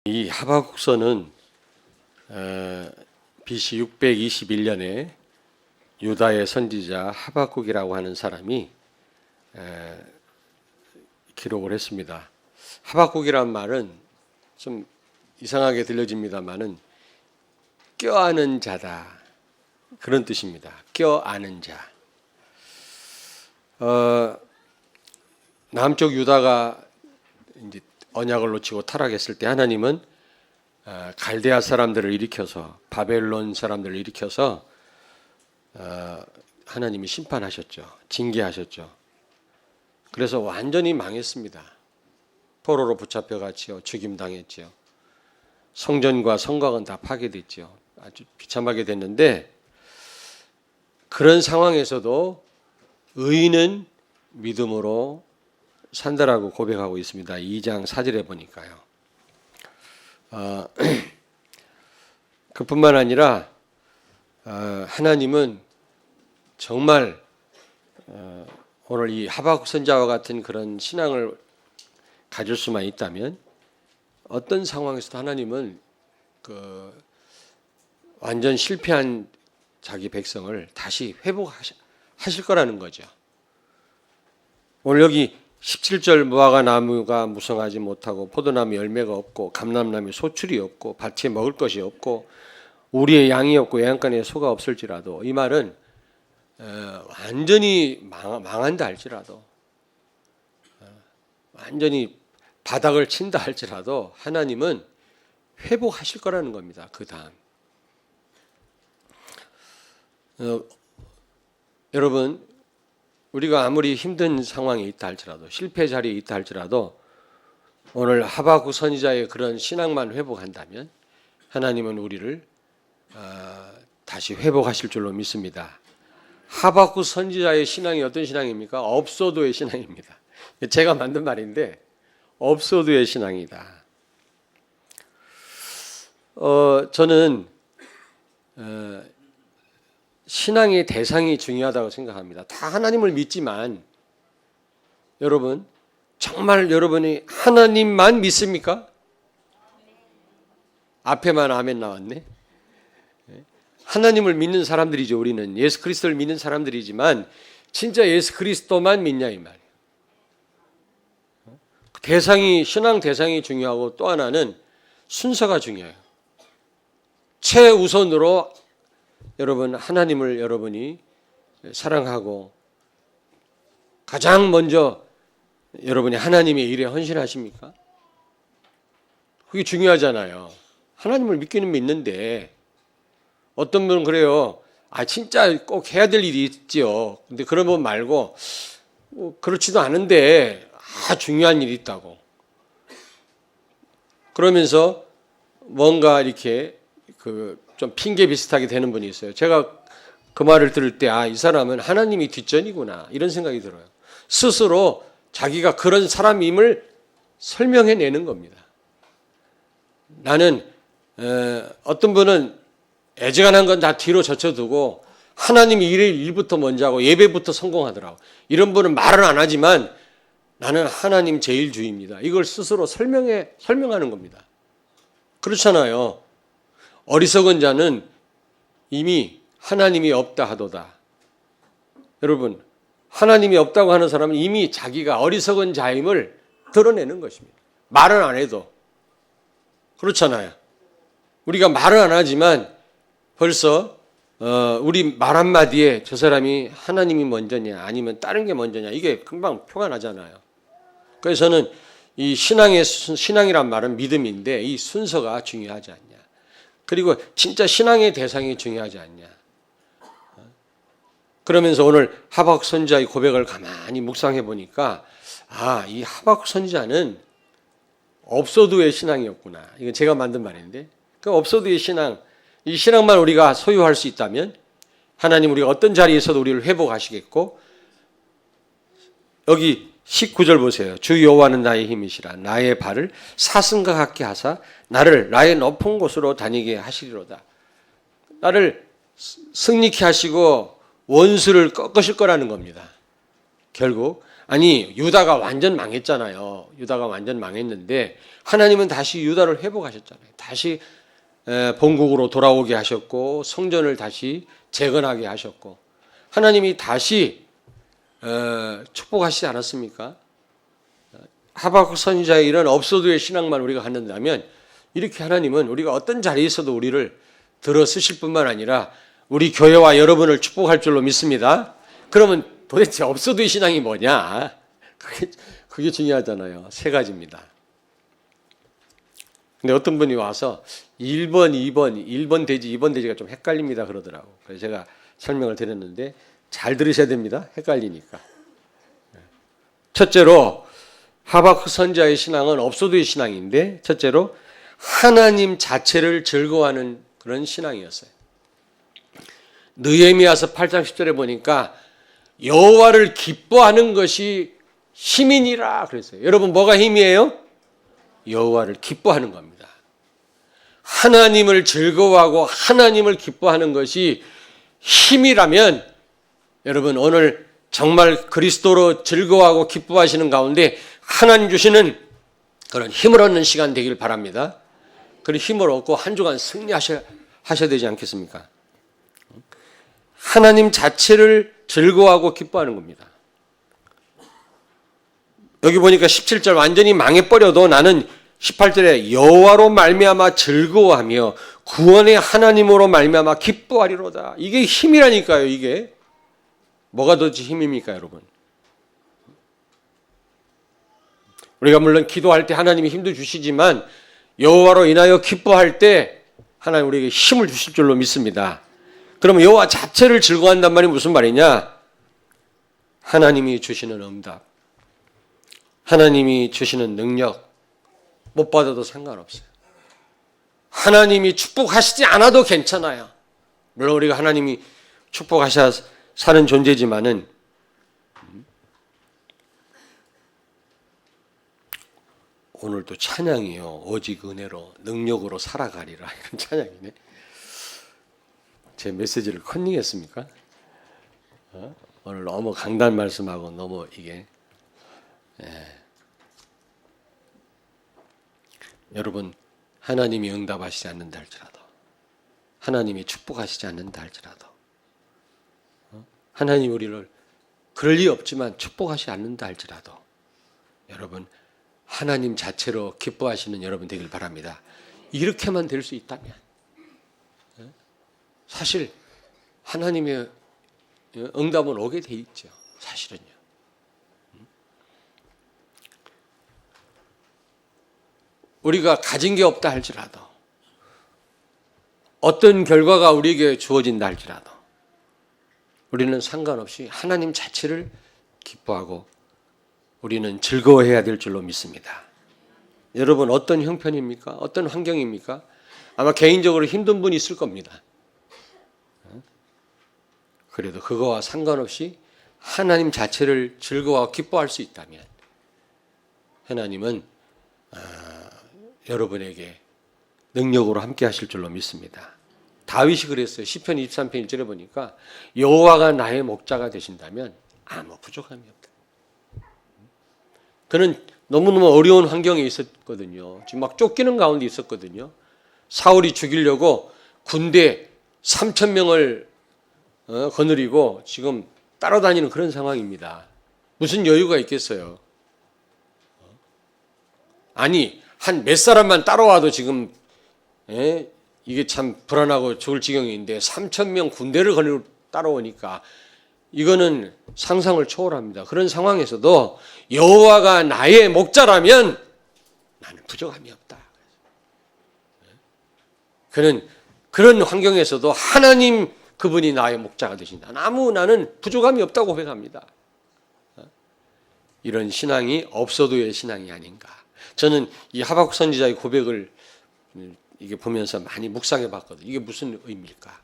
이 하박국서는 BC 621년에 유다의 선지자 하박국이라고 하는 사람이 기록을 했습니다. 하박국이란 말은 좀 이상하게 들려집니다만은 껴안은 자다, 그런 뜻입니다. 껴안은 자. 남쪽 유다가 이제 언약을 놓치고 타락했을 때 하나님은 갈대아 사람들을 일으켜서, 바벨론 사람들을 일으켜서 하나님이 심판하셨죠. 징계하셨죠. 그래서 완전히 망했습니다. 포로로 붙잡혀갔지요. 죽임당했지요. 성전과 성곽은 다 파괴됐지요. 아주 비참하게 됐는데, 그런 상황에서도 의인은 믿음으로 산다라고 고백하고 있습니다. 2장 4절에 보니까요. 그뿐만 아니라 하나님은 정말 오늘 이 하박국 선지자와 같은 그런 신앙을 가질 수만 있다면 어떤 상황에서도 하나님은 완전 실패한 자기 백성을 다시 회복하실 거라는 거죠. 오늘 여기 17절, 무화과 나무가 무성하지 못하고 포도나무 열매가 없고 감람나무 소출이 없고 밭에 먹을 것이 없고 우리의 양이 없고 외양간에 소가 없을지라도, 이 말은 완전히 망한다 할지라도, 완전히 바닥을 친다 할지라도 하나님은 회복하실 거라는 겁니다. 그 다음 여러분, 우리가 아무리 힘든 상황에 있다 할지라도, 실패 자리에 있다 할지라도 오늘 하박국 선지자의 그런 신앙만 회복한다면 하나님은 우리를 다시 회복하실 줄로 믿습니다. 하박국 선지자의 신앙이 어떤 신앙입니까? 업소도의 신앙입니다. 제가 만든 말인데 업소도의 신앙이다. 저는 신앙의 대상이 중요하다고 생각합니다. 다 하나님을 믿지만 여러분, 정말 여러분이 하나님만 믿습니까? 앞에만 아멘 나왔네. 하나님을 믿는 사람들이죠. 우리는 예수 그리스도를 믿는 사람들이지만 진짜 예수 그리스도만 믿냐 이 말이에요. 신앙 대상이 중요하고, 또 하나는 순서가 중요해요. 최우선으로 여러분, 하나님을 여러분이 사랑하고 가장 먼저 여러분이 하나님의 일에 헌신하십니까? 그게 중요하잖아요. 하나님을 믿기는 믿는데 어떤 분은 그래요. 진짜 꼭 해야 될 일이 있지요. 근데 그런 분 말고 그렇지도 않은데 중요한 일이 있다고. 그러면서 뭔가 이렇게 좀 핑계 비슷하게 되는 분이 있어요. 제가 그 말을 들을 때 이 사람은 하나님이 뒷전이구나, 이런 생각이 들어요. 스스로 자기가 그런 사람임을 설명해내는 겁니다. 나는 어떤 분은 애지간한 건 다 뒤로 젖혀두고 하나님이 일부터 먼저 하고 예배부터 성공하더라고. 이런 분은 말을 안 하지만 나는 하나님 제일주의입니다. 이걸 스스로 설명하는 겁니다. 그렇잖아요. 어리석은 자는 이미 하나님이 없다 하도다. 여러분, 하나님이 없다고 하는 사람은 이미 자기가 어리석은 자임을 드러내는 것입니다. 말은 안 해도. 그렇잖아요. 우리가 말은 안 하지만 벌써 우리 말 한마디에 저 사람이 하나님이 먼저냐 아니면 다른 게 먼저냐, 이게 금방 표가 나잖아요. 그래서 저는 이 신앙이란 말은 믿음인데 이 순서가 중요하지 않냐. 그리고 진짜 신앙의 대상이 중요하지 않냐. 그러면서 오늘 하박국 선지자의 고백을 가만히 묵상해 보니까 이 하박국 선지자는 업소도의 신앙이었구나. 이건 제가 만든 말인데, 그 업소도의 신앙, 이 신앙만 우리가 소유할 수 있다면 하나님 우리가 어떤 자리에서도 우리를 회복하시겠고, 여기 19절 보세요. 주 여호와는 나의 힘이시라. 나의 발을 사슴과 같게 하사 나를 나의 높은 곳으로 다니게 하시리로다. 나를 승리케 하시고 원수를 꺾으실 거라는 겁니다. 결국 아니 유다가 완전 망했잖아요. 유다가 완전 망했는데 하나님은 다시 유다를 회복하셨잖아요. 다시 본국으로 돌아오게 하셨고 성전을 다시 재건하게 하셨고 하나님이 다시 축복하시지 않았습니까? 하박국 선지자의 이런 업소두의 신앙만 우리가 갖는다면 이렇게 하나님은 우리가 어떤 자리에 있어도 우리를 들어 쓰실 뿐만 아니라 우리 교회와 여러분을 축복할 줄로 믿습니다. 그러면 도대체 업소두의 신앙이 뭐냐? 그게 중요하잖아요. 세 가지입니다. 근데 어떤 분이 와서 1번, 2번, 1번 돼지, 2번 돼지가 좀 헷갈립니다 그러더라고. 그래서 제가 설명을 드렸는데 잘 들으셔야 됩니다. 헷갈리니까. 첫째로 하박국 선지자의 신앙은 업소두의 신앙인데 첫째로 하나님 자체를 즐거워하는 그런 신앙이었어요. 느헤미야서 8장 10절에 보니까 여호와를 기뻐하는 것이 힘이니라 그랬어요. 여러분 뭐가 힘이에요? 여호와를 기뻐하는 겁니다. 하나님을 즐거워하고 하나님을 기뻐하는 것이 힘이라면 여러분 오늘 정말 그리스도로 즐거워하고 기뻐하시는 가운데 하나님 주시는 그런 힘을 얻는 시간 되길 바랍니다. 그런 힘을 얻고 한 주간 승리하셔야 되지 않겠습니까? 하나님 자체를 즐거워하고 기뻐하는 겁니다. 여기 보니까 17절 완전히 망해버려도 나는 18절에 여호와로 말미암아 즐거워하며 구원의 하나님으로 말미암아 기뻐하리로다. 이게 힘이라니까요. 이게 뭐가 도대체 힘입니까 여러분? 우리가 물론 기도할 때 하나님이 힘도 주시지만 여호와로 인하여 기뻐할 때 하나님 우리에게 힘을 주실 줄로 믿습니다. 그러면 여호와 자체를 즐거워한단 말이 무슨 말이냐? 하나님이 주시는 응답, 하나님이 주시는 능력 못 받아도 상관없어요. 하나님이 축복하시지 않아도 괜찮아요. 물론 우리가 하나님이 축복하셔야 사는 존재지만은 오늘도 찬양이요. 오직 은혜로 능력으로 살아가리라. 이런 찬양이네. 제 메시지를 컨닝했습니까? 오늘 너무 강단 말씀하고 너무 이게 여러분 하나님이 응답하시지 않는다 할지라도 하나님이 축복하시지 않는다 할지라도 하나님 우리를 그럴 리 없지만 축복하시지 않는다 할지라도 여러분 하나님 자체로 기뻐하시는 여러분 되길 바랍니다. 이렇게만 될 수 있다면 사실 하나님의 응답은 오게 돼 있죠. 사실은요. 우리가 가진 게 없다 할지라도 어떤 결과가 우리에게 주어진다 할지라도 우리는 상관없이 하나님 자체를 기뻐하고 우리는 즐거워해야 될 줄로 믿습니다. 여러분 어떤 형편입니까? 어떤 환경입니까? 아마 개인적으로 힘든 분이 있을 겁니다. 그래도 그거와 상관없이 하나님 자체를 즐거워하고 기뻐할 수 있다면 하나님은 여러분에게 능력으로 함께 하실 줄로 믿습니다. 다윗이 그랬어요. 시편 23편 1절에 보니까 여호와가 나의 목자가 되신다면 아무 부족함이 없다. 그는 너무너무 어려운 환경에 있었거든요. 지금 막 쫓기는 가운데 있었거든요. 사울이 죽이려고 군대 3,000명을 거느리고 지금 따라다니는 그런 상황입니다. 무슨 여유가 있겠어요? 아니 한 몇 사람만 따라와도 지금 이게 참 불안하고 죽을 지경인데 3,000명 군대를 거느리고 따라오니까 이거는 상상을 초월합니다. 그런 상황에서도 여호와가 나의 목자라면 나는 부족함이 없다. 그는 그런 환경에서도 하나님 그분이 나의 목자가 되신다. 나는 부족함이 없다고 고백합니다. 이런 신앙이 없어도의 신앙이 아닌가. 저는 이 하박국 선지자의 고백을 이게 보면서 많이 묵상해 봤거든요. 이게 무슨 의미일까?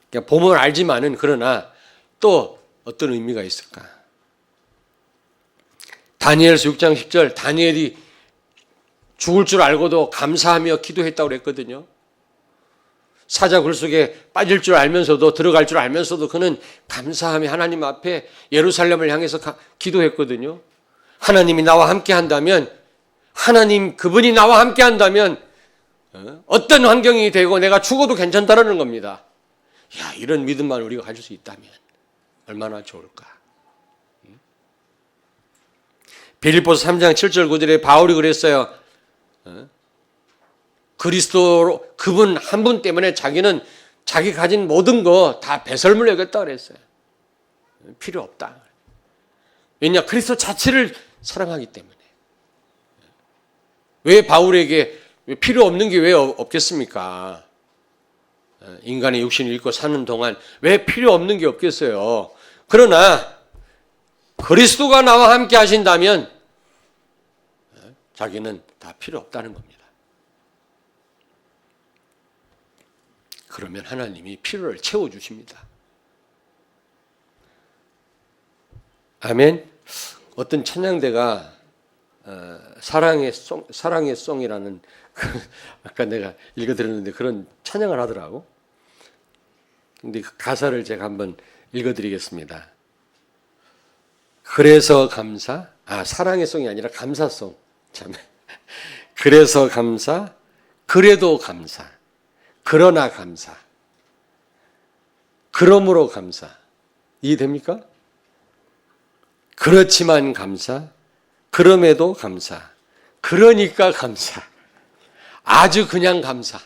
그러니까 보면 알지만은 그러나 또 어떤 의미가 있을까? 다니엘서 6장 10절 다니엘이 죽을 줄 알고도 감사하며 기도했다고 그랬거든요. 사자굴 속에 빠질 줄 알면서도, 들어갈 줄 알면서도 그는 감사하며 하나님 앞에 예루살렘을 향해서 기도했거든요. 하나님이 나와 함께 한다면, 그분이 나와 함께 한다면 어떤 환경이 되고 내가 죽어도 괜찮다라는 겁니다. 야, 이런 믿음만 우리가 가질 수 있다면 얼마나 좋을까. 빌립보서 3장 7절 9절에 바울이 그랬어요. 그리스도로, 그분 한 분 때문에 자기는 자기 가진 모든 거 다 배설물 여겼다 그랬어요. 필요 없다. 왜냐? 그리스도 자체를 사랑하기 때문에. 왜 바울에게 필요 없는 게 왜 없겠습니까? 인간의 육신을 입고 사는 동안 왜 필요 없는 게 없겠어요? 그러나 그리스도가 나와 함께 하신다면 자기는 다 필요 없다는 겁니다. 그러면 하나님이 필요를 채워주십니다. 아멘. 어떤 찬양대가 사랑의 송이라는 아까 내가 읽어드렸는데 그런 찬양을 하더라고. 근데 그 가사를 제가 한번 읽어드리겠습니다. 그래서 감사, 사랑의 송이 아니라 감사송. 참. 그래서 감사, 그래도 감사, 그러나 감사, 그러므로 감사. 이해됩니까? 그렇지만 감사, 그럼에도 감사, 그러니까 감사, 아주 그냥 감사,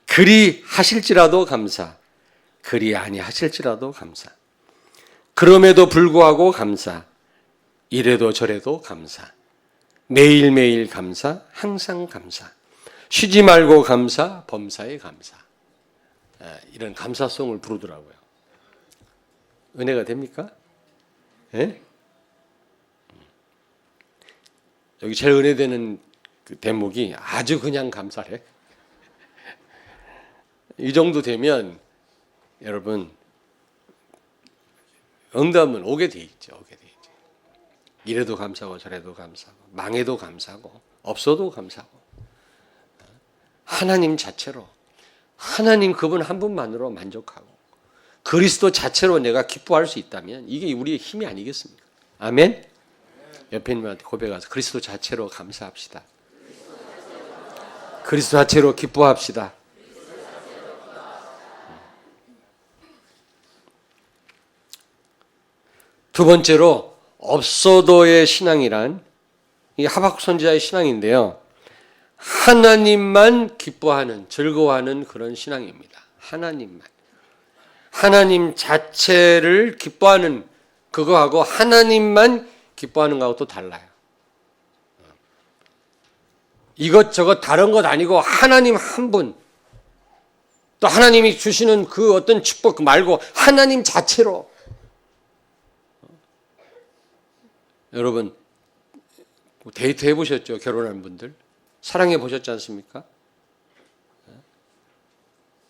그리 하실지라도 감사, 그리 아니하실지라도 감사, 그럼에도 불구하고 감사, 이래도 저래도 감사, 매일매일 감사, 항상 감사, 쉬지 말고 감사, 범사에 감사. 이런 감사송을 부르더라고요. 은혜가 됩니까? 예? 여기 제일 은혜되는 그 대목이 아주 그냥 감사래. 이 정도 되면 여러분 응답은 오게 돼 있죠. 오게 돼 있죠. 이래도 감사하고 저래도 감사하고 망해도 감사하고 없어도 감사하고 하나님 자체로, 하나님 그분 한 분만으로 만족하고 그리스도 자체로 내가 기뻐할 수 있다면 이게 우리의 힘이 아니겠습니까? 아멘? 옆에 있는분한테 고백하서 그리스도 자체로 감사합시다. 그리스도 자체로 기뻐합시다. 두 번째로 없어도의 신앙이란 이 하박국 선지자의 신앙인데요. 하나님만 기뻐하는, 즐거워하는 그런 신앙입니다. 하나님만. 하나님 자체를 기뻐하는 그거하고 하나님만 기뻐하는 거하고 또 달라요. 이것저것 다른 것 아니고 하나님 한 분, 또 하나님이 주시는 그 어떤 축복 말고 하나님 자체로. 여러분 데이트 해보셨죠? 결혼한 분들 사랑해 보셨지 않습니까?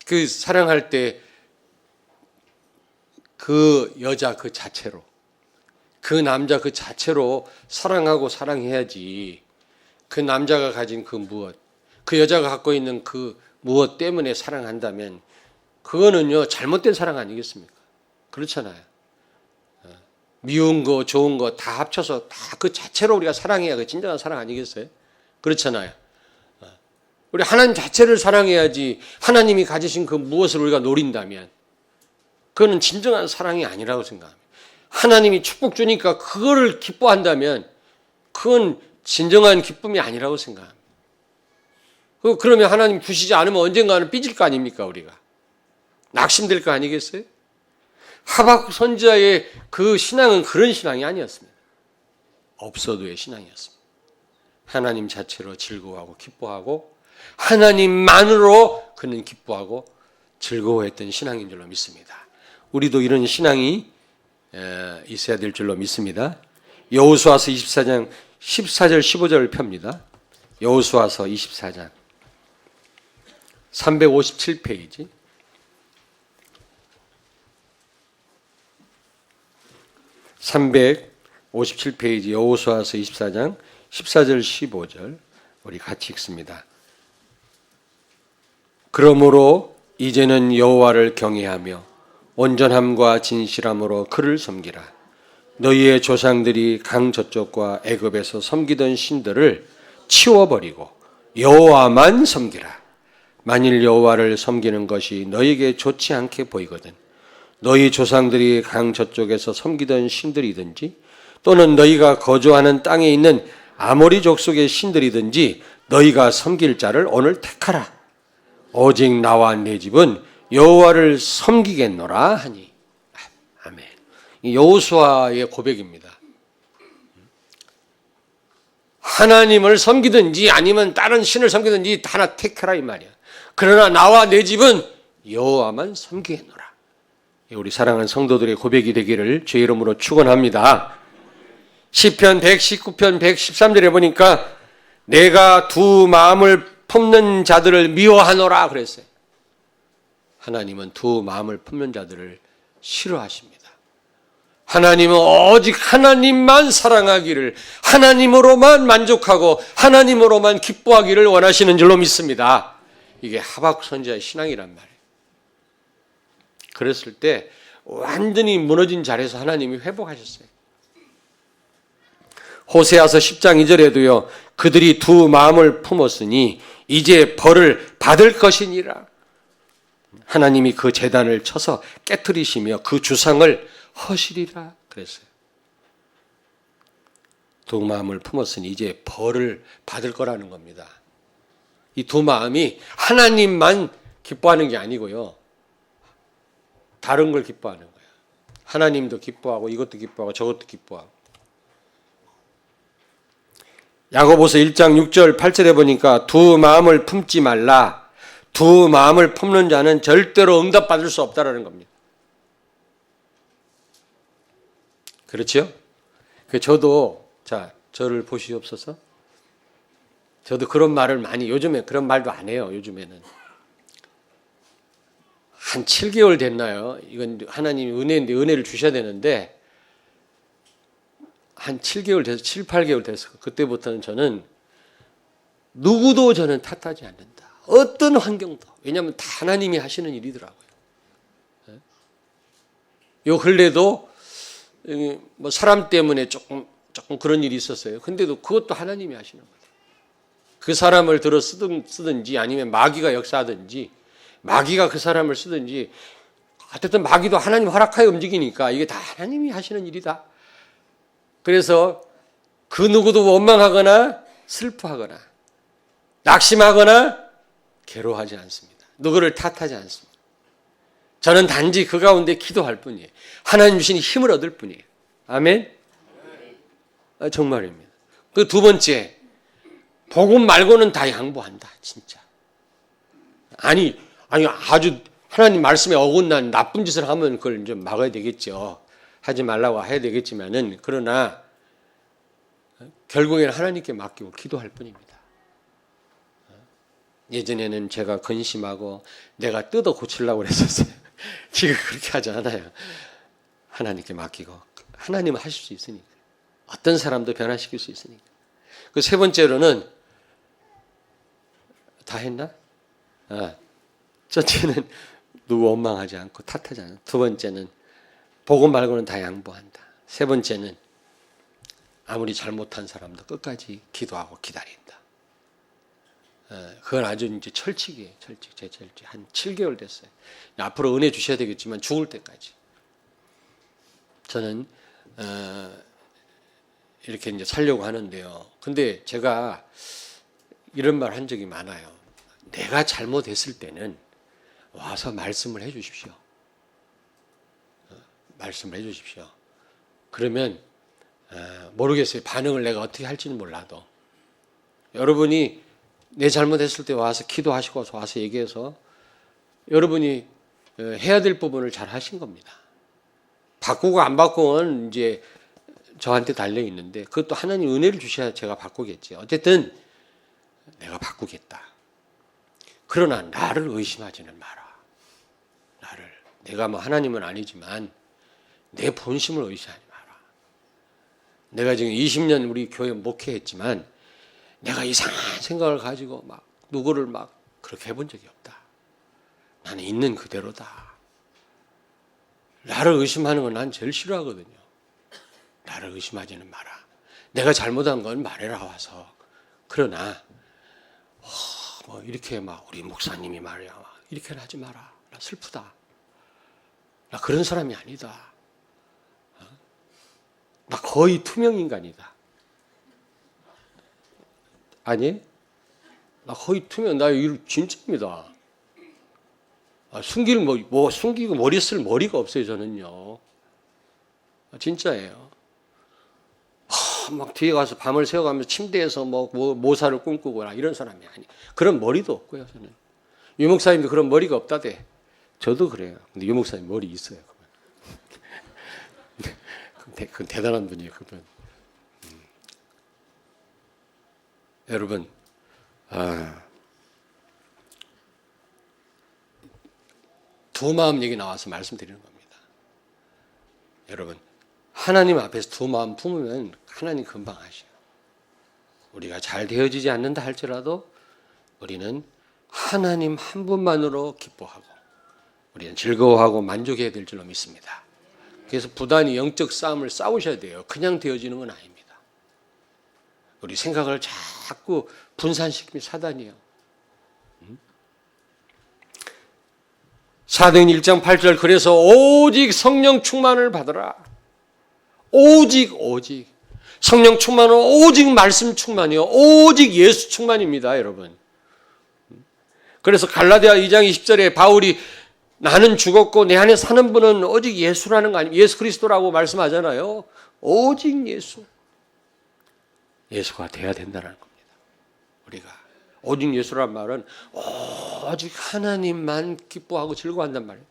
그 사랑할 때 그 여자 그 자체로, 그 남자 그 자체로 사랑하고 사랑해야지. 그 남자가 가진 그 무엇, 그 여자가 갖고 있는 그 무엇 때문에 사랑한다면 그거는요 잘못된 사랑 아니겠습니까? 그렇잖아요. 미운 거 좋은 거 다 합쳐서 다 그 자체로 우리가 사랑해야 그 진정한 사랑 아니겠어요? 그렇잖아요. 우리 하나님 자체를 사랑해야지. 하나님이 가지신 그 무엇을 우리가 노린다면 그거는 진정한 사랑이 아니라고 생각합니다. 하나님이 축복 주니까 그거를 기뻐한다면 그건 진정한 기쁨이 아니라고 생각합니다. 그러면 하나님 주시지 않으면 언젠가는 삐질 거 아닙니까? 우리가 낙심될 거 아니겠어요? 하박국 선지자의 그 신앙은 그런 신앙이 아니었습니다. 없어도의 신앙이었습니다. 하나님 자체로 즐거워하고 기뻐하고 하나님만으로 그는 기뻐하고 즐거워했던 신앙인 줄로 믿습니다. 우리도 이런 신앙이 있어야 될 줄로 믿습니다. 여호수아서 24장 14절 15절을 펴니다. 여호수아서 24장 357페이지 357페이지 여호수아서 24장 14절 15절 우리 같이 읽습니다. 그러므로 이제는 여호와를 경외하며 온전함과 진실함으로 그를 섬기라. 너희의 조상들이 강 저쪽과 애굽에서 섬기던 신들을 치워버리고 여호와만 섬기라. 만일 여호와를 섬기는 것이 너희에게 좋지 않게 보이거든 너희 조상들이 강 저쪽에서 섬기던 신들이든지 또는 너희가 거주하는 땅에 있는 아모리 족속의 신들이든지 너희가 섬길 자를 오늘 택하라. 오직 나와 내 집은 여호와를 섬기겠노라 하니. 아멘. 여호수아의 고백입니다. 하나님을 섬기든지 아니면 다른 신을 섬기든지 하나 택하라 이 말이야. 그러나 나와 내 집은 여호와만 섬기겠노라. 우리 사랑하는 성도들의 고백이 되기를 주의 이름으로 축원합니다. 시편 119편 113절에 보니까 내가 두 마음을 품는 자들을 미워하노라 그랬어요. 하나님은 두 마음을 품는 자들을 싫어하십니다. 하나님은 오직 하나님만 사랑하기를, 하나님으로만 만족하고 하나님으로만 기뻐하기를 원하시는 줄로 믿습니다. 이게 하박국 선지자의 신앙이란 말이에요. 그랬을 때 완전히 무너진 자리에서 하나님이 회복하셨어요. 호세아서 10장 2절에도요. 그들이 두 마음을 품었으니 이제 벌을 받을 것이니라. 하나님이 그 제단을 쳐서 깨트리시며 그 주상을 허시리라 그랬어요. 두 마음을 품었으니 이제 벌을 받을 거라는 겁니다. 이 두 마음이 하나님만 기뻐하는 게 아니고요. 다른 걸 기뻐하는 거예요. 하나님도 기뻐하고 이것도 기뻐하고 저것도 기뻐하고. 야고보서 1장 6절 8절에 보니까 두 마음을 품지 말라. 두 마음을 품는 자는 절대로 응답받을 수 없다라는 겁니다. 그렇죠? 저도 저를 보시옵소서. 저도 그런 말을 많이 요즘에 그런 말도 안 해요. 요즘에는 한 7개월 됐나요? 이건 하나님이 은혜인데 은혜를 주셔야 되는데 한 7개월 돼서 7, 8개월 돼서 그때부터는 저는 누구도 저는 탓하지 않는다. 어떤 환경도. 왜냐하면 다 하나님이 하시는 일이더라고요. 요 근래도 뭐 사람 때문에 조금 그런 일이 있었어요. 근데도 그것도 하나님이 하시는 거예요. 그 사람을 들어 쓰든지 아니면 마귀가 역사하든지 마귀가 그 사람을 쓰든지 어쨌든 마귀도 하나님 허락하에 움직이니까 이게 다 하나님이 하시는 일이다. 그래서 그 누구도 원망하거나 슬퍼하거나 낙심하거나 괴로워하지 않습니다. 누구를 탓하지 않습니다. 저는 단지 그 가운데 기도할 뿐이에요. 하나님 주신 힘을 얻을 뿐이에요. 아멘? 정말입니다. 그 두 번째, 복음 말고는 다 양보한다. 진짜. 아니 아주 하나님 말씀에 어긋난 나쁜 짓을 하면 그걸 좀 막아야 되겠죠. 하지 말라고 해야 되겠지만은 그러나 결국에는 하나님께 맡기고 기도할 뿐입니다. 예전에는 제가 근심하고 내가 뜯어 고치려고 그랬었어요. 지금 그렇게 하지 않아요. 하나님께 맡기고 하나님은 하실 수 있으니까. 어떤 사람도 변화시킬 수 있으니까. 그 세 번째로는 다 했나? 첫째는 누구 원망하지 않고 탓하지 않아. 두 번째는 복음 말고는 다 양보한다. 세 번째는 아무리 잘못한 사람도 끝까지 기도하고 기다린다. 그건 아주 이제 철칙이에요. 제 철칙. 한 7개월 됐어요. 앞으로 은혜 주셔야 되겠지만 죽을 때까지. 저는 이렇게 이제 살려고 하는데요. 근데 제가 이런 말 한 적이 많아요. 내가 잘못했을 때는 와서 말씀을 해 주십시오. 말씀을 해 주십시오. 그러면 모르겠어요. 반응을 내가 어떻게 할지는 몰라도 여러분이 내 잘못했을 때 와서 기도하시고 와서 얘기해서 여러분이 해야 될 부분을 잘 하신 겁니다. 바꾸고 안 바꾸고는 이제 저한테 달려 있는데 그것도 하나님 은혜를 주셔야 제가 바꾸겠지. 어쨌든 내가 바꾸겠다. 그러나 나를 의심하지는 마라. 나를. 내가 뭐 하나님은 아니지만 내 본심을 의심하지 마라. 내가 지금 20년 우리 교회 목회했지만 내가 이상한 생각을 가지고 막 누구를 막 그렇게 해본 적이 없다. 나는 있는 그대로다. 나를 의심하는 건 난 제일 싫어하거든요. 나를 의심하지는 마라. 내가 잘못한 건 말해라 와서. 그러나 뭐 이렇게 막 우리 목사님이 말이야 이렇게는 하지 마라. 나 슬프다. 나 그런 사람이 아니다. 나 거의 투명 인간이다. 아니? 나 거의 투명. 나 이거 진짜입니다. 숨기고 머리 쓸 머리가 없어요 저는요. 진짜예요. 막 뒤에 가서 밤을 새워가면서 침대에서 뭐 모사를 꿈꾸거나 이런 사람이 아니. 그런 머리도 없고요 저는. 유 목사님도 그런 머리가 없다대. 저도 그래요. 근데 유 목사님 머리 있어요. 그건 대단한 분이에요 그분. 여러분, 두 마음 얘기 나와서 말씀드리는 겁니다. 여러분, 하나님 앞에서 두 마음 품으면 하나님 금방 하셔요. 우리가 잘 되어지지 않는다 할지라도 우리는 하나님 한 분만으로 기뻐하고 우리는 즐거워하고 만족해야 될 줄로 믿습니다. 그래서 부단히 영적 싸움을 싸우셔야 돼요. 그냥 되어지는 건 아닙니다. 우리 생각을 자꾸 분산시키면 사단이에요. 사도행 1장 8절 그래서 오직 성령 충만을 받으라. 오직 성령 충만은 오직 말씀 충만이요. 오직 예수 충만입니다, 여러분. 그래서 갈라디아 2장 20절에 바울이 나는 죽었고 내 안에 사는 분은 오직 예수라는 거 아니에요. 예수 그리스도라고 말씀하잖아요. 오직 예수가 돼야 된다는 겁니다. 우리가 오직 예수란 말은 오직 하나님만 기뻐하고 즐거워한단 말이에요.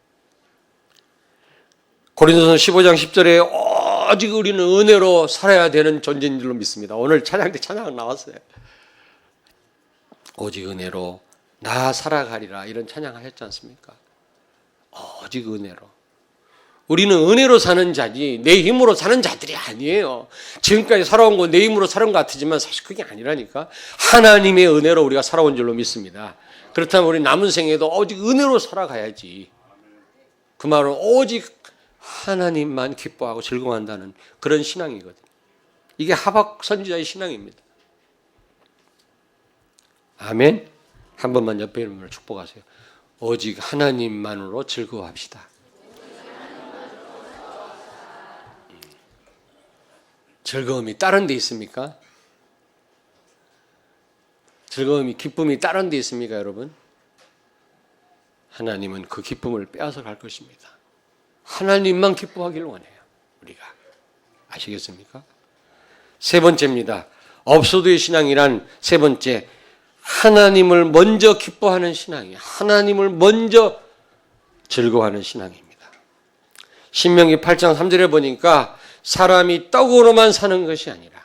고린도서 15장 10절에 오직 우리는 은혜로 살아야 되는 존재인 줄로 믿습니다. 오늘 찬양 때 찬양 나왔어요. 오직 은혜로 나 살아가리라 이런 찬양 하셨지 않습니까? 오직 은혜로. 우리는 은혜로 사는 자지 내 힘으로 사는 자들이 아니에요. 지금까지 살아온 건 내 힘으로 살은 것 같지만 사실 그게 아니라니까. 하나님의 은혜로 우리가 살아온 줄로 믿습니다. 그렇다면 우리 남은 생에도 오직 은혜로 살아가야지. 그 말은 오직 하나님만 기뻐하고 즐거워한다는 그런 신앙이거든요. 이게 하박 선지자의 신앙입니다. 아멘. 한 번만 옆에 있는 분을 축복하세요. 오직 하나님만으로 즐거워합시다. 즐거움이 다른 데 있습니까? 즐거움이, 기쁨이 다른 데 있습니까, 여러분? 하나님은 그 기쁨을 빼앗아 갈 것입니다. 하나님만 기뻐하기를 원해요, 우리가. 아시겠습니까? 세 번째입니다. 업소도의 신앙이란 세 번째, 하나님을 먼저 기뻐하는 신앙이에요. 하나님을 먼저 즐거워하는 신앙입니다. 신명기 8장 3절에 보니까 사람이 떡으로만 사는 것이 아니라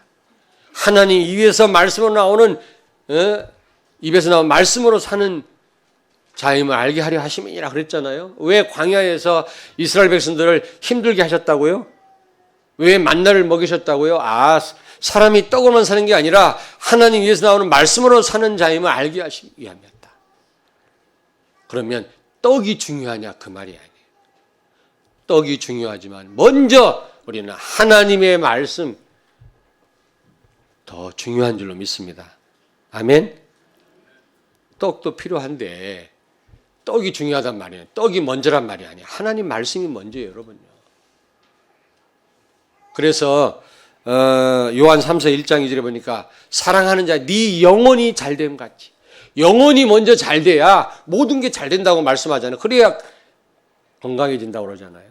하나님 입에서 말씀으로 나오는 입에서 나온 말씀으로 사는 자임을 알게 하려 하심이니라 그랬잖아요. 왜 광야에서 이스라엘 백성들을 힘들게 하셨다고요? 왜 만나를 먹이셨다고요? 사람이 떡으로만 사는 게 아니라 하나님 입에서 나오는 말씀으로 사는 자임을 알게 하시기 위함이었다. 그러면 떡이 중요하냐 그 말이 아니에요. 떡이 중요하지만 먼저 우리는 하나님의 말씀 더 중요한 줄로 믿습니다. 아멘. 떡도 필요한데 떡이 중요하단 말이에요. 떡이 먼저란 말이 아니에요. 하나님 말씀이 먼저예요, 여러분요. 그래서 요한 3서 1장 2절에 보니까 사랑하는 자 네 영혼이 잘됨 같이 영혼이 먼저 잘 돼야 모든 게 잘 된다고 말씀하잖아요. 그래야 건강해진다고 그러잖아요.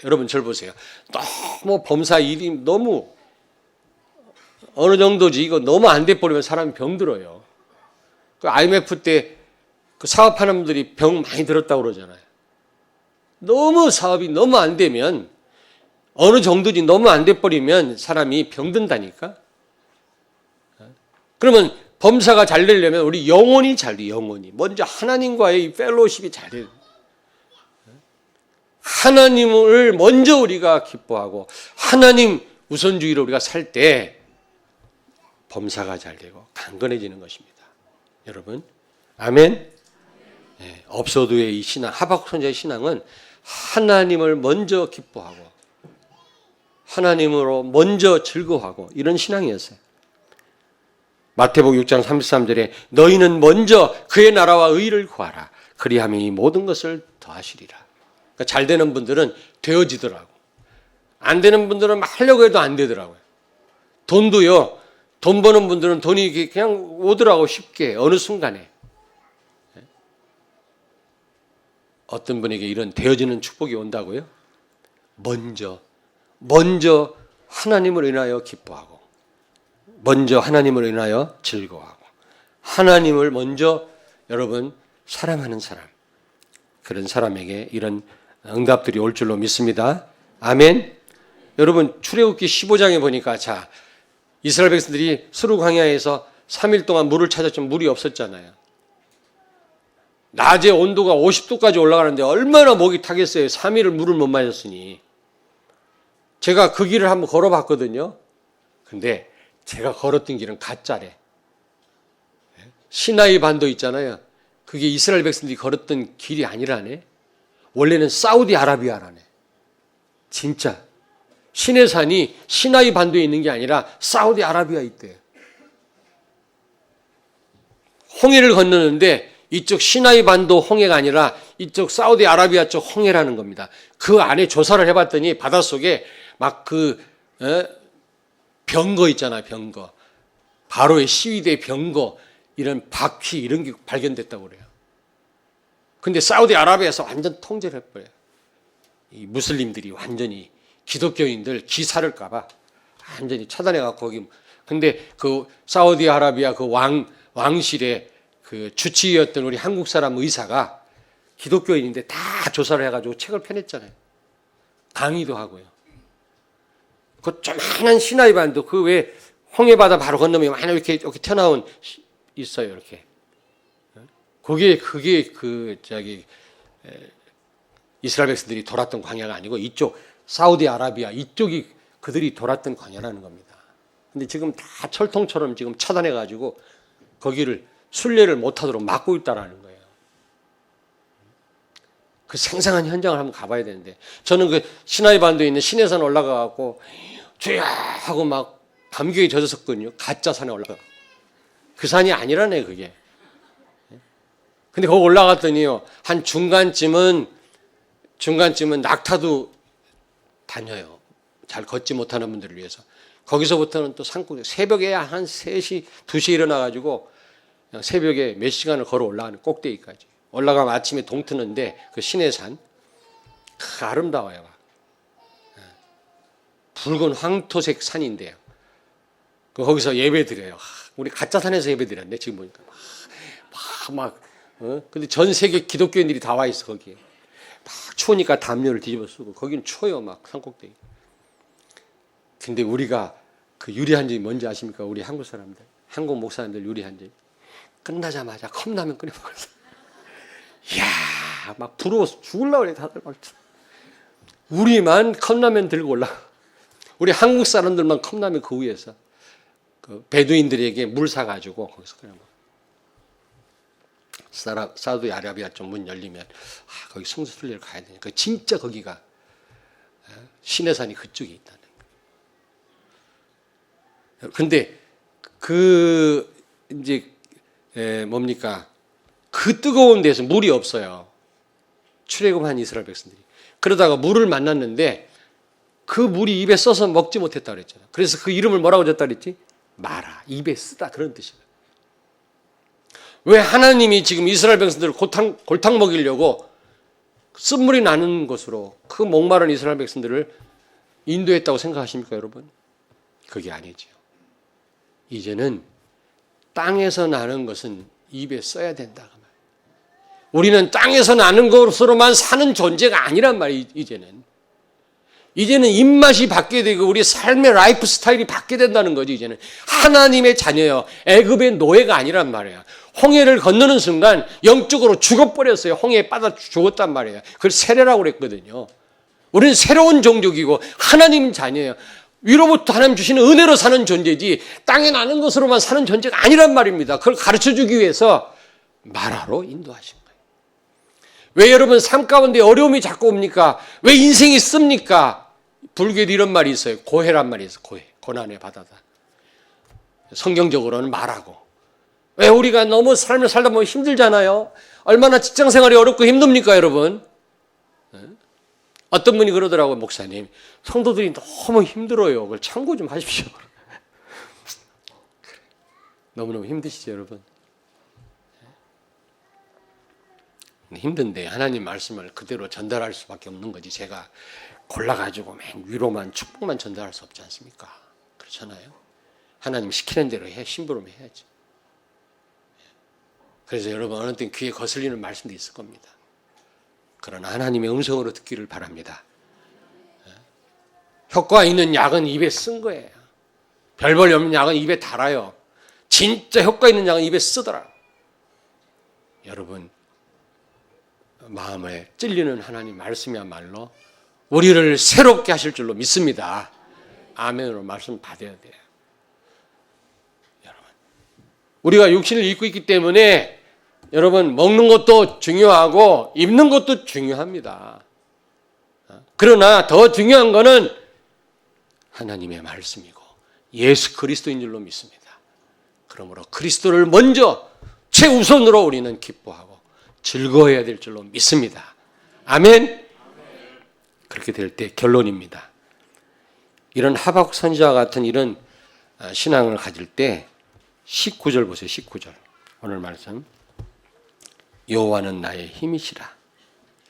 여러분 저를 보세요. 너무 범사 일이 너무 어느 정도지 이거 너무 안 돼 버리면 사람이 병들어요. 그 IMF 때 그 사업하는 분들이 병 많이 들었다고 그러잖아요. 너무 사업이 너무 안 되면 어느 정도지 너무 안 돼 버리면 사람이 병든다니까. 그러면 범사가 잘 되려면 우리 영혼이 잘 돼. 영혼이 먼저 하나님과의 이 펠로십이 잘 돼요. 하나님을 먼저 우리가 기뻐하고 하나님 우선주의로 우리가 살 때 범사가 잘 되고 강건해지는 것입니다. 여러분, 아멘. 업소두의 이 신앙, 하박국 선지자의 신앙은 하나님을 먼저 기뻐하고 하나님으로 먼저 즐거워하고 이런 신앙이었어요. 마태복음 6장 33절에 너희는 먼저 그의 나라와 의를 구하라. 그리하면 이 모든 것을 더하시리라. 그러니까 잘 되는 분들은 되어지더라고. 안 되는 분들은 하려고 해도 안 되더라고요. 돈도요. 돈 버는 분들은 돈이 그냥 오더라고 쉽게 어느 순간에. 어떤 분에게 이런 되어지는 축복이 온다고요? 먼저 하나님을 인하여 기뻐하고 먼저 하나님을 인하여 즐거워하고 하나님을 먼저 여러분 사랑하는 사람, 그런 사람에게 이런 응답들이 올 줄로 믿습니다. 아멘. 여러분 출애굽기 15장에 보니까 자 이스라엘 백성들이 수르 광야에서 3일 동안 물을 찾았지만 물이 없었잖아요. 낮에 온도가 50도까지 올라가는데 얼마나 목이 타겠어요. 3일을 물을 못 마셨으니. 제가 그 길을 한번 걸어봤거든요. 근데 제가 걸었던 길은 가짜래. 시나이 반도 있잖아요. 그게 이스라엘 백성들이 걸었던 길이 아니라네. 원래는 사우디아라비아라네. 진짜. 시내산이 시나이 반도에 있는 게 아니라 사우디아라비아에 있대요. 홍해를 건너는데 이쪽 시나이 반도 홍해가 아니라 이쪽 사우디아라비아 쪽 홍해라는 겁니다. 그 안에 조사를 해봤더니 바닷속에 막 병거 있잖아요. 병거. 바로의 시위대 병거 이런 바퀴 이런 게 발견됐다고 그래요. 근데 사우디아라비아에서 완전 통제를 해버려요. 이 무슬림들이 완전히 기독교인들 기사를까 봐 완전히 차단해갖고 거기. 근데 그 사우디아라비아 그 왕실의 그 주치의였던 우리 한국 사람 의사가 기독교인인데 다 조사를 해가지고 책을 펴냈잖아요. 강의도 하고요. 그 조만한 시나이 반도 그 왜 홍해바다 바로 건너면 많이 이렇게 튀어나온 있어요. 이렇게. 그게 그 이스라엘 백성들이 돌았던 광야가 아니고 이쪽 사우디아라비아 이쪽이 그들이 돌았던 광야라는 겁니다. 근데 지금 다 철통처럼 지금 차단해가지고 거기를 순례를 못하도록 막고 있다라는 거예요. 그 생생한 현장을 한번 가봐야 되는데 저는 그 시나이 반도에 있는 시내산 올라가갖고 주야 하고 막 감격에 젖었었거든요. 가짜 산에 올라가. 그 산이 아니라네 그게. 근데 거기 올라갔더니요 한 중간쯤은 낙타도 다녀요. 잘 걷지 못하는 분들을 위해서. 거기서부터는 또 산골 새벽에 한 3시 2시에 일어나가지고 새벽에 몇 시간을 걸어 올라가는 꼭대기까지. 올라가면 아침에 동트는데 그 시내산 아름다워요. 붉은 황토색 산인데요. 거기서 예배 드려요. 우리 가짜 산에서 예배 드렸네 지금 보니까 근데 전 세계 기독교인들이 다 와 있어 거기에. 막 추우니까 담요를 뒤집어 쓰고 거기는 추워요 막 산꼭대기. 근데 우리가 그 유리한 점이 뭔지 아십니까? 우리 한국 사람들, 한국 목사님들 유리한 점이 끝나자마자 컵라면 끓여 먹었어. 이야 막 부러워서 죽으려고 그래 다들 막. 우리만 컵라면 들고 올라가. 우리 한국 사람들만 컵라면 그 위에서 그 베두인들에게 물 사가지고 거기서 그냥 사우디아라비아 쪽 문 열리면 거기 성수순례를 가야 되니까 진짜 거기가 시내산이 그쪽에 있다는 거예요. 근데 그 이제 뭡니까 그 뜨거운 데서 물이 없어요. 출애굽한 이스라엘 백성들이 그러다가 물을 만났는데 그 물이 입에 써서 먹지 못했다 그랬잖아요. 그래서 그 이름을 뭐라고 줬다 그랬지? 마라. 입에 쓰다 그런 뜻이에요. 왜 하나님이 지금 이스라엘 백성들을 골탕 먹이려고 쓴물이 나는 곳으로 그 목마른 이스라엘 백성들을 인도했다고 생각하십니까 여러분? 그게 아니죠. 이제는 땅에서 나는 것은 입에 써야 된다. 우리는 땅에서 나는 것으로만 사는 존재가 아니란 말이에요. 이제는 입맛이 바뀌게 되고 우리 삶의 라이프 스타일이 바뀌게 된다는 거죠. 이제는 하나님의 자녀요. 애굽의 노예가 아니란 말이에요. 홍해를 건너는 순간 영적으로 죽어버렸어요. 홍해에 빠져 죽었단 말이에요. 그걸 세례라고 그랬거든요. 우리는 새로운 종족이고 하나님 자녀예요. 위로부터 하나님 주시는 은혜로 사는 존재지 땅에 나는 것으로만 사는 존재가 아니란 말입니다. 그걸 가르쳐주기 위해서 마라로 인도하신 거예요. 왜 여러분 삶 가운데 어려움이 자꾸 옵니까? 왜 인생이 씁니까? 불교에도 이런 말이 있어요. 고해란 말이 있어요. 고해. 고난의 바다다. 성경적으로는 말하고. 왜 우리가 너무 삶을 살다 보면 힘들잖아요. 얼마나 직장생활이 어렵고 힘듭니까, 여러분? 어떤 분이 그러더라고요. 목사님, 성도들이 너무 힘들어요. 그걸 참고 좀 하십시오. 너무너무 힘드시죠, 여러분? 힘든데 하나님 말씀을 그대로 전달할 수밖에 없는 거지. 제가 골라가지고 맨 위로만 축복만 전달할 수 없지 않습니까? 그렇잖아요. 하나님 시키는 대로 심부름 해야지. 그래서 여러분 어느 때 귀에 거슬리는 말씀도 있을 겁니다. 그러나 하나님의 음성으로 듣기를 바랍니다. 효과 있는 약은 입에 쓴 거예요. 별볼이 없는 약은 입에 달아요. 진짜 효과 있는 약은 입에 쓰더라. 여러분 마음에 찔리는 하나님 말씀이야말로 우리를 새롭게 하실 줄로 믿습니다. 아멘으로 말씀 받아야 돼요. 여러분 우리가 육신을 입고 있기 때문에 여러분 먹는 것도 중요하고 입는 것도 중요합니다. 그러나 더 중요한 것은 하나님의 말씀이고 예수 그리스도인 줄로 믿습니다. 그러므로 그리스도를 먼저 최우선으로 우리는 기뻐하고 즐거워해야 될 줄로 믿습니다. 아멘. 그렇게 될 때 결론입니다. 이런 하박국 선지자와 같은 이런 신앙을 가질 때 19절 보세요. 19절 오늘 말씀 여호와는 나의 힘이시라.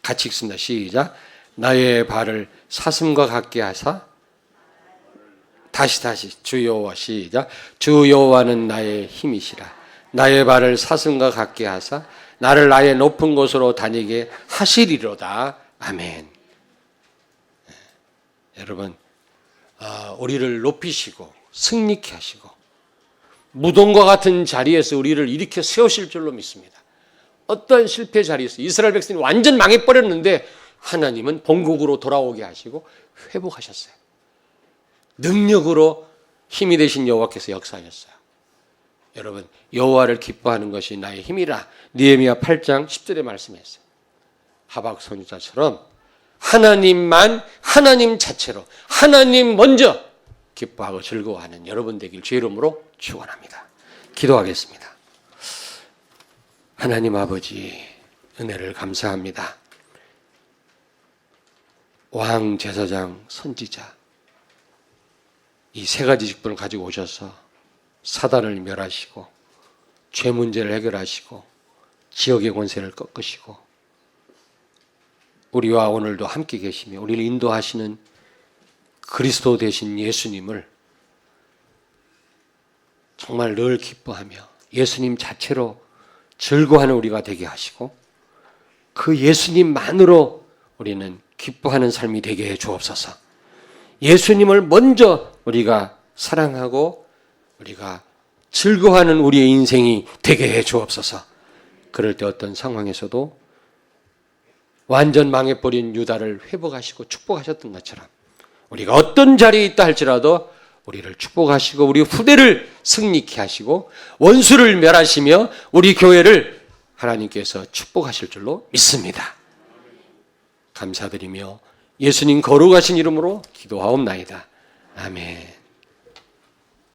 같이 읽습니다. 시작. 나의 발을 사슴과 같게 하사 다시 주 여호와 시작. 주 여호와는 나의 힘이시라. 나의 발을 사슴과 같게 하사 나를 나의 높은 곳으로 다니게 하시리로다. 아멘. 여러분 우리를 높이시고 승리케 하시고 무덤과 같은 자리에서 우리를 일으켜 세우실 줄로 믿습니다. 어떤 실패 자리에서 이스라엘 백성이 완전 망해버렸는데 하나님은 본국으로 돌아오게 하시고 회복하셨어요. 능력으로 힘이 되신 여호와께서 역사하셨어요. 여러분 여호와를 기뻐하는 것이 나의 힘이라 느헤미야 8장 10절에 말씀했어요. 하박국 선지자처럼 하나님만 하나님 자체로 하나님 먼저 기뻐하고 즐거워하는 여러분 되길 주의 이름으로 축원합니다. 기도하겠습니다. 하나님 아버지 은혜를 감사합니다. 왕, 제사장, 선지자 이 세 가지 직분을 가지고 오셔서 사단을 멸하시고 죄 문제를 해결하시고 지역의 권세를 꺾으시고 우리와 오늘도 함께 계시며 우리를 인도하시는 그리스도 되신 예수님을 정말 늘 기뻐하며 예수님 자체로 즐거워하는 우리가 되게 하시고 그 예수님만으로 우리는 기뻐하는 삶이 되게 해 주옵소서. 예수님을 먼저 우리가 사랑하고 우리가 즐거워하는 우리의 인생이 되게 해 주옵소서. 그럴 때 어떤 상황에서도 완전 망해버린 유다를 회복하시고 축복하셨던 것처럼 우리가 어떤 자리에 있다 할지라도 우리를 축복하시고 우리 후대를 승리케 하시고 원수를 멸하시며 우리 교회를 하나님께서 축복하실 줄로 믿습니다. 감사드리며 예수님 거룩하신 이름으로 기도하옵나이다. 아멘.